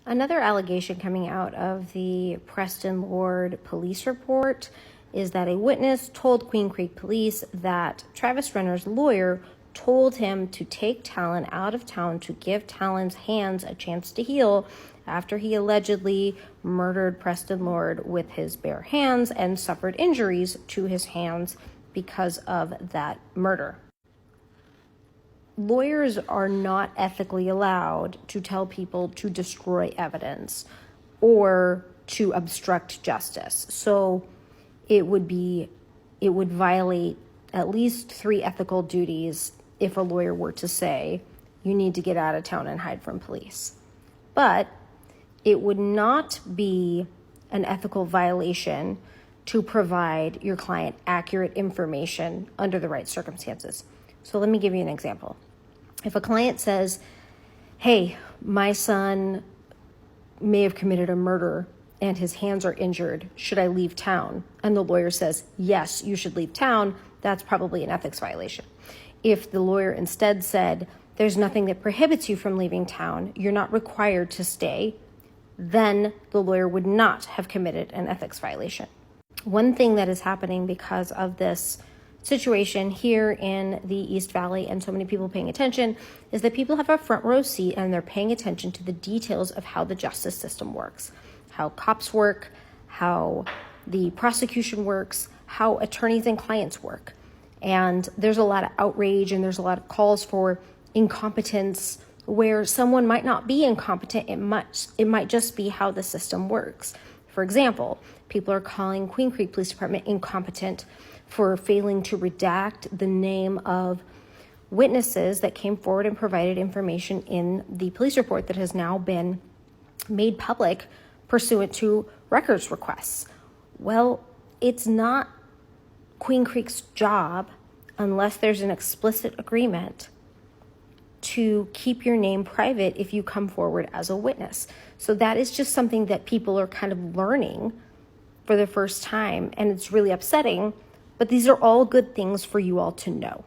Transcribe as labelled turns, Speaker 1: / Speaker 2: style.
Speaker 1: Another allegation coming out of the Preston Lord police report is that a witness told Queen Creek police that Travis Renner's lawyer told him to take Talan out of town to give Talan's hands a chance to heal after he allegedly murdered Preston Lord with his bare hands and suffered injuries to his hands because of that murder. Lawyers are not ethically allowed to tell people to destroy evidence or to obstruct justice. So it would violate at least 3 ethical duties if a lawyer were to say, you need to get out of town and hide from police. But it would not be an ethical violation to provide your client accurate information under the right circumstances. So let me give you an example. If a client says, hey, my son may have committed a murder and his hands are injured, should I leave town? And the lawyer says, yes, you should leave town, that's probably an ethics violation. If the lawyer instead said, there's nothing that prohibits you from leaving town, you're not required to stay, then the lawyer would not have committed an ethics violation. One thing that is happening because of this situation here in the East Valley and so many people paying attention is that people have a front row seat and they're paying attention to the details of how the justice system works, how cops work, how the prosecution works, how attorneys and clients work. And there's a lot of outrage and there's a lot of calls for incompetence where someone might not be incompetent. It might just be how the system works. For example, people are calling Queen Creek Police Department incompetent for failing to redact the name of witnesses that came forward and provided information in the police report that has now been made public pursuant to records requests. Well, it's not Queen Creek's job, unless there's an explicit agreement, to keep your name private if you come forward as a witness. So that is just something that people are kind of learning for the first time, and it's really upsetting. But these are all good things for you all to know.